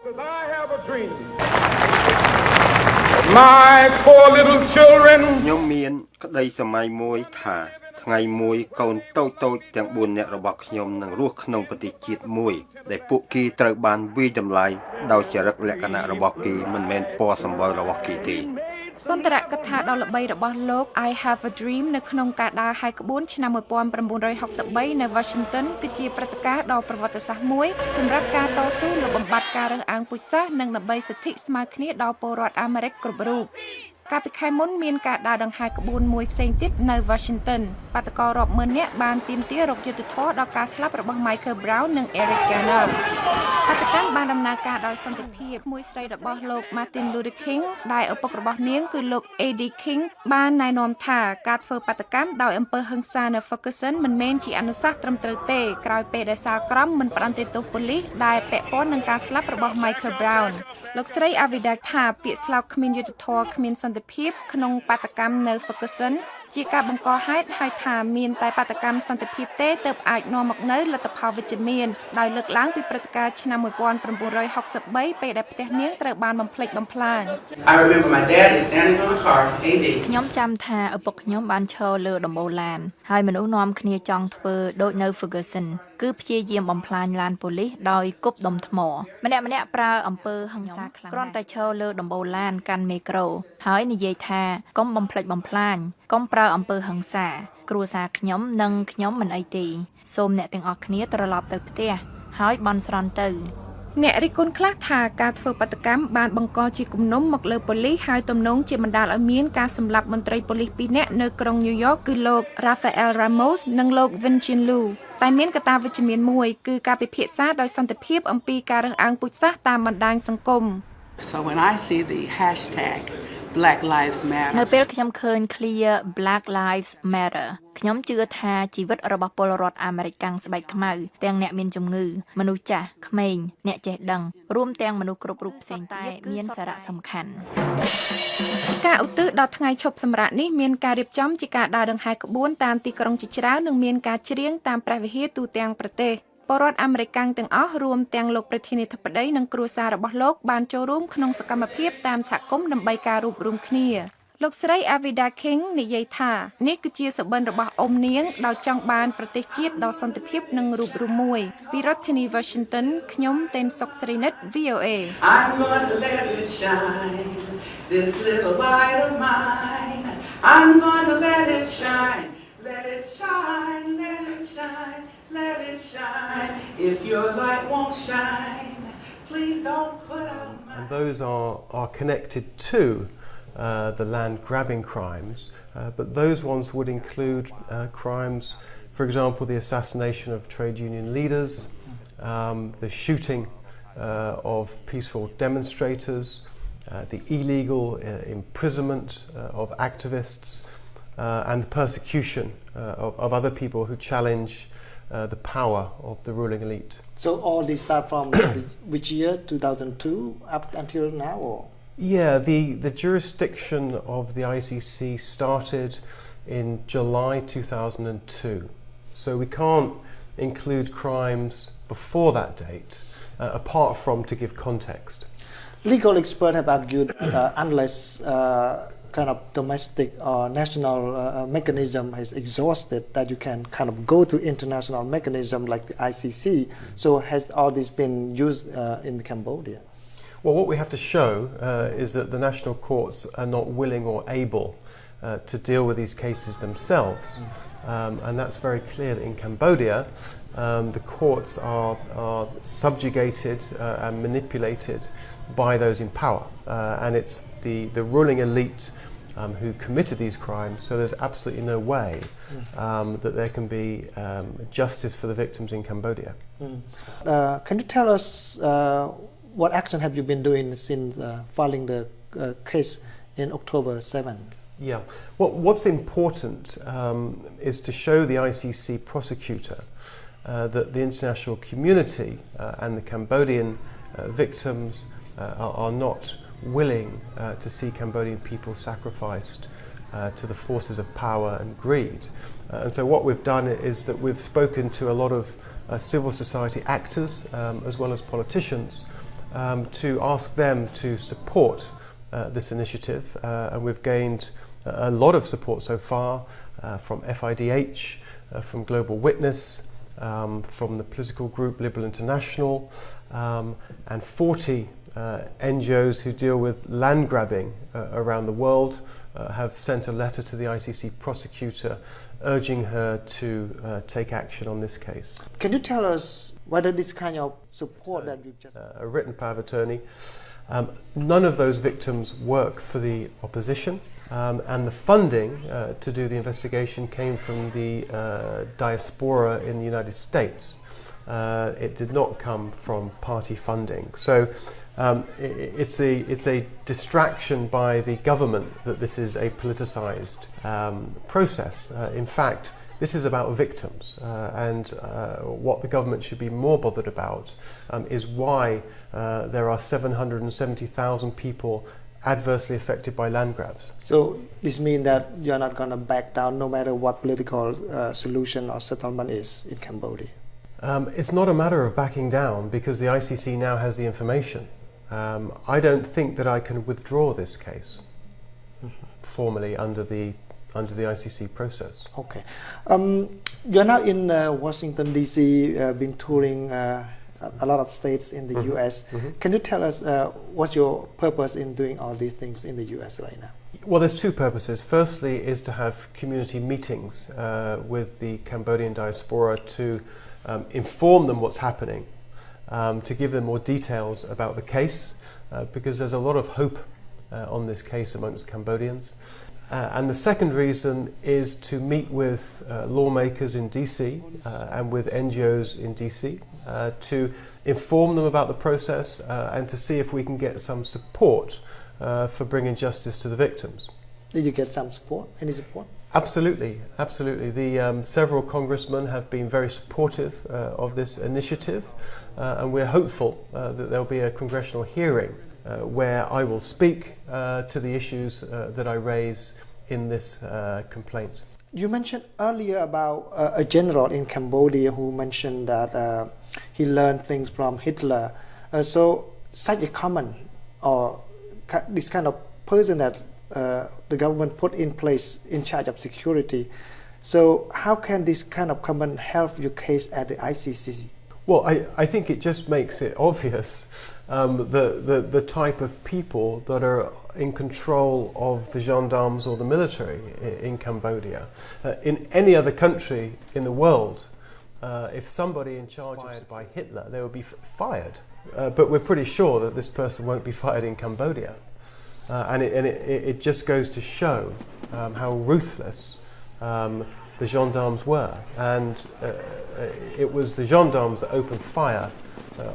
I have a dream. My poor little children. ខ្ញុំមានក្តីសម័យមួយថាថ្ងៃមួយកូនតូចៗទាំង4នាក់របស់ខ្ញុំនឹងរស់ក្នុងប្រទេសជាតិមួយដែលពួកគេត្រូវបានវាយតម្លៃដោយចរិតលក្ខណៈរបស់គេមិនមែនពណ៌សម្បុររបស់គេទេ សន្ទរកថាដ៏ល្បីរបស់លោក I Have a Dream នៅក្នុងការដើរហាយក្បួនឆ្នាំ 1963 នៅ Washington គឺជាព្រឹត្តិការណ៍ដ៏ប្រវត្តិសាស្ត្រមួយសម្រាប់ការតស៊ូលុបបំបាត់ការរើសអើងពូជសាសន៍និងដើម្បីសិទ្ធិស្មើគ្នាដល់ពលរដ្ឋអាមេរិកគ្រប់រូប កាលពីខែមុនមានការដើរដង្ហែក្បួនមួយផ្សេងទៀតនៅ Washington បាតុកររាប់ម៉ឺននាក់បានទាមទាររកយុត្តិធម៌ដល់ការស្លាប់របស់ Michael Brown និង Eric Garner បាតុកម្មបានដំណើរការដោយសន្តិភាពមួយស្រីរបស់លោក Martin Luther King ដែលឪពុករបស់នាងគឺលោក Eddie King បានណែនាំថាការធ្វើបាតុកម្មដោយអំពើហិង្សានៅ Ferguson មិនមែនជាអនុសាសន៍ត្រឹមត្រូវទេក្រោយពេលដែលសាលក្រមមិនផ្តន្ទាទោសប៉ូលីសដែលពាក់ព័ន្ធនឹងការស្លាប់របស់ Michael Brown លោកស្រី Avida ថាពាក្យស្លោកគ្មានយុត្តិធម៌គ្មានសន្តិភាពក្នុងបាតុកម្មនៅ Ferguson ជាការបង្កហេតុឲ្យថាមានតែបាតុកម្មសន្តិភាពទេទើបអាចនាំមកនៅលទ្ធផលវិជ្ជមានដោយលើកឡើងពីព្រឹត្តិការណ៍ឆ្នាំ 1963 ពេលដែលផ្ទះនាងត្រូវបានបំផ្លិចបំផ្លាញ ខ្ញុំចាំថាឪពុកខ្ញុំបានឈរលើដំបូលឡានហើយមនុស្សនាំគ្នាចង់ធ្វើដូចនៅ Ferguson គឺព្យាយាមបំផ្លាញឡានប៉ូលីសដោយគប់ដុំថ្មម្នាក់ប្រើអំពើហិង្សាខ្លាំងគ្រាន់តែឈរលើដំបូលឡានកាន់មេក្រូហើយនិយាយថាកុំបំផ្លិចបំផ្លាញកុំប្រើអំពើហិង្សាគ្រួសារខ្ញុំនិងខ្ញុំមិនអីទេសូមអ្នកទាំងអស់គ្នាត្រឡប់ទៅផ្ទះហើយបន់ស្រន់ទៅអ្នករិះគន់ខ្លះថាការធ្វើបាតុកម្មបានបង្កជាគំនុំមកលើប៉ូលីសហើយទំនងជាបណ្ដាលឲ្យមានការសម្លាប់មន្ត្រីប៉ូលីស2នាក់នៅក្រុងញូវយ៉កគឺលោក Rafael Ramos និងលោក Vincent Liu តែមានកត្តាវិជ្ជមានមួយគឺការពិភាក្សាដោយសន្តិភាពអំពីការរើសអើងពូជសាសន៍តាមបណ្ដាញសង្គម So when I see the hashtag Black Lives Matter នៅពេលខ្ញុំឃើញ Clear Black Lives Matter ខ្ញុំជឿថាជីវិតរបស់ពលរដ្ឋអាមេរិកកាំងស្បែកខ្មៅទាំងអ្នកមានជំងឺមនុស្សចាស់ក្មេងអ្នកចេះដឹងរួមទាំងមនុស្សគ្រប់រូបផ្សេងតែមានសារៈសំខាន់ការឧទ្ទិសដល់ថ្ងៃឈប់សម្រាកនេះមានការរៀបចំជាការដើរដង្ហែក្បួនតាមទីក្រុងជាច្រើននិងមានការច្រៀងតាមព្រះវិហារទូទាំងប្រទេសពលរដ្ឋអាមេរិកទាំងអស់រួមទាំងលោកប្រធានាធិបតីនិងគ្រួសាររបស់លោកបានចូលរួមក្នុងសកម្មភាពតាមសហគមន៍ដើម្បីការរួបរวมគ្នាលោកស្រី Avida King និយាយថានេះគឺជាសុបិនរបស់អ៊ំនាងដោយចង់បានប្រទេសជាតិដ៏សន្តិភាពនិងរួបរวมមួយពីរដ្ឋធានី Washington ខ្ញុំតេនសុកស្រីនិត VOA I'm going to let it shine this little light of mine I'm going to let it shine let it shine let it shine let it shine if your light won't shine please don't put out my and those are connected to the land grabbing crimes but those ones would include crimes for example the assassination of trade union leaders the shooting of peaceful demonstrators the illegal imprisonment of activists and the persecution of other people who challenge the power of the ruling elite. So all these start from which year, 2002 up until now? Or? Yeah, the jurisdiction of the ICC started in July 2002. So we can't include crimes before that date, apart from to give context. Legal experts have argued unless kind of domestic or national mechanism is exhausted that you can kind of go to international mechanism like the ICC. So has all this been used in Cambodia? Well, what we have to show is that the national courts are not willing or able to deal with these cases themselves. And that's very clear that in Cambodia the courts are subjugated and manipulated by those in power. And it's the ruling elite who committed these crimes, so there's absolutely no way that there can be justice for the victims in Cambodia. Can you tell us what action have you been doing since filing the case in October 7? Yeah, well, what's important is to show the ICC prosecutor that the international community and the Cambodian victims are not willing to see Cambodian people sacrificed to the forces of power and greed. And so what we've done is that we've spoken to a lot of civil society actors as well as politicians to ask them to support this initiative, and we've gained a lot of support so far from FIDH, from Global Witness, from the political group Liberal International, and 40 NGOs who deal with land grabbing around the world have sent a letter to the ICC prosecutor urging her to take action on this case. Can you tell us whether this kind of support that you just... A written power of attorney. None of those victims work for the opposition, and the funding to do the investigation came from the diaspora in the United States. It did not come from party funding. So it's a distraction by the government that this is a politicized process. In fact, this is about victims, and what the government should be more bothered about is why there are 770,000 people adversely affected by land grabs. So this means that you're not going to back down no matter what political solution or settlement is in Cambodia? It's not a matter of backing down because the ICC now has the information. I don't think that I can withdraw this case formally under the ICC process. Okay. You're now in Washington, D.C., been touring a lot of states in the U.S. Can you tell us what's your purpose in doing all these things in the U.S. right now? Well, there's two purposes. Firstly is to have community meetings with the Cambodian diaspora to inform them what's happening, to give them more details about the case, because there's a lot of hope on this case amongst Cambodians. And the second reason is to meet with lawmakers in DC and with NGOs in DC to inform them about the process and to see if we can get some support for bringing justice to the victims. Did you get some support? Any support? Absolutely, absolutely. The several congressmen have been very supportive of this initiative, and we're hopeful that there'll be a congressional hearing where I will speak to the issues that I raise in this complaint. You mentioned earlier about a general in Cambodia who mentioned that he learned things from Hitler. So such a common or this kind of person that the government put in place in charge of security. So how can this kind of comment help your case at the ICC? Well, I think it just makes it obvious the type of people that are in control of the gendarmes or the military in Cambodia. In any other country in the world, if somebody in charge was fired by Hitler, they would be fired. But we're pretty sure that this person won't be fired in Cambodia. And it just goes to show how ruthless the gendarmes were. And it was the gendarmes that opened fire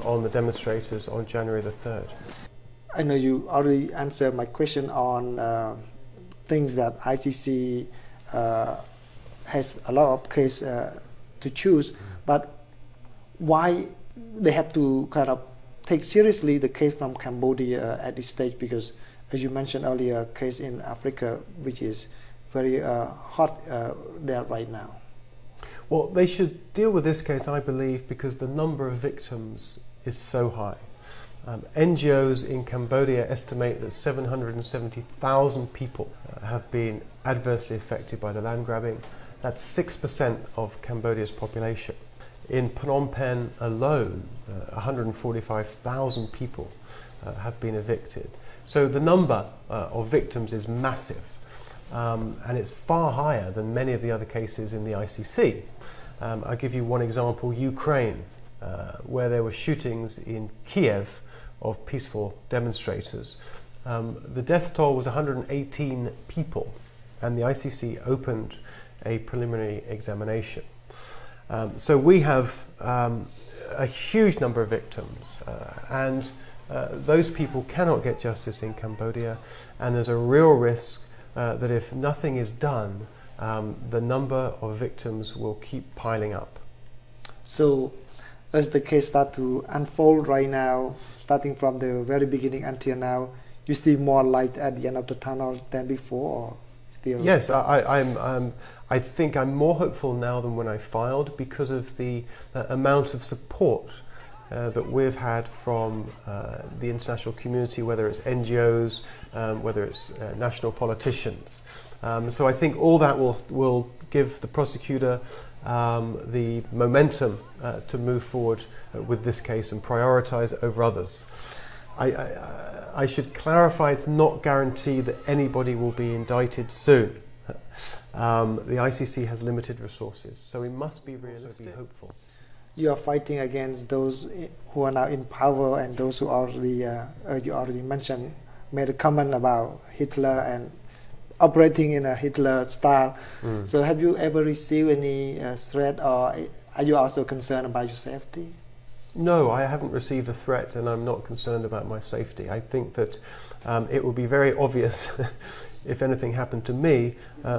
on the demonstrators on January the 3rd. I know you already answered my question on things that ICC has a lot of cases to choose, but why they have to kind of take seriously the case from Cambodia at this stage? Because as you mentioned earlier, a case in Africa which is very hot there right now. Well, they should deal with this case, I believe, because the number of victims is so high. NGOs in Cambodia estimate that 770,000 people have been adversely affected by the land grabbing. That's 6% of Cambodia's population. In Phnom Penh alone, 145,000 people have been evicted. So the number of victims is massive, and it's far higher than many of the other cases in the ICC. I'll give you one example, Ukraine, where there were shootings in Kiev of peaceful demonstrators. The death toll was 118 people, and the ICC opened a preliminary examination. So we have a huge number of victims, and those people cannot get justice in Cambodia, and there's a real risk that if nothing is done, the number of victims will keep piling up. So as the case starts to unfold right now, starting from the very beginning until now, you see more light at the end of the tunnel than before, or still? Yes, I think I'm more hopeful now than when I filed because of the amount of support that we've had from the international community, whether it's NGOs, whether it's national politicians. So I think all that will give the prosecutor the momentum to move forward with this case and prioritise over others. I should clarify, it's not guaranteed that anybody will be indicted soon. The ICC has limited resources, so we must be realistic, be hopeful. You are fighting against those who are now in power and those who already, you already mentioned, made a comment about Hitler and operating in a Hitler style. So have you ever received any threat, or are you also concerned about your safety? No, I haven't received a threat, and I'm not concerned about my safety. I think that it would be very obvious if anything happened to me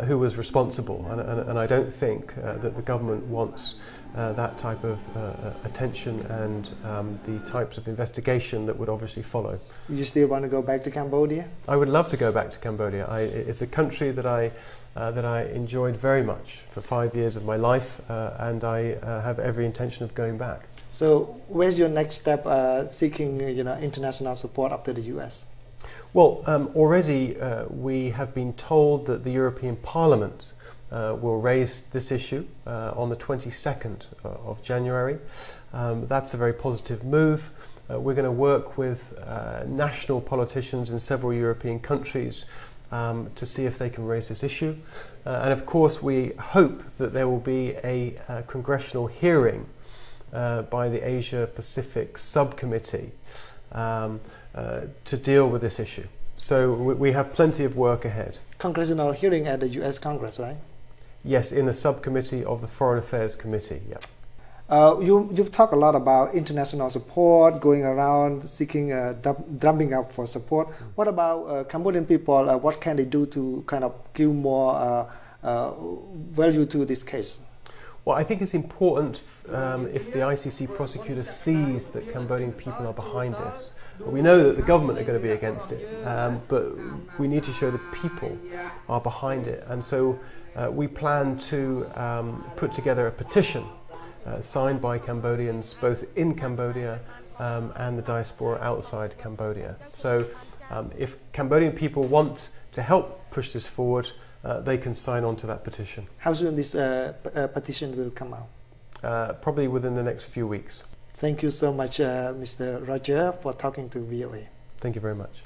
who was responsible, and I don't think that the government wants that type of attention and the types of investigation that would obviously follow. You still want to go back to Cambodia? I would love to go back to Cambodia. It's a country that I enjoyed very much for 5 years of my life, and I have every intention of going back. So where's your next step seeking international support after the US? Well, already we have been told that the European Parliament will raise this issue on the 22nd of January. That's a very positive move. We're going to work with national politicians in several European countries to see if they can raise this issue. And of course we hope that there will be a congressional hearing by the Asia Pacific Subcommittee to deal with this issue. So we have plenty of work ahead. Congressional hearing at the US Congress, right? Yes, in the subcommittee of the Foreign Affairs Committee, yeah. You've talked a lot about international support, going around seeking, drumming up for support. What about Cambodian people? What can they do to kind of give more value to this case? Well, I think it's important if the ICC prosecutor sees that Cambodian people are behind this. We know that the government are going to be against it, but we need to show the people are behind it. And so we plan to put together a petition signed by Cambodians both in Cambodia and the diaspora outside Cambodia. So if Cambodian people want to help push this forward, they can sign on to that petition. How soon this petition will come out? Probably within the next few weeks. Thank you so much, Mr. Roger, for talking to VOA. Thank you very much.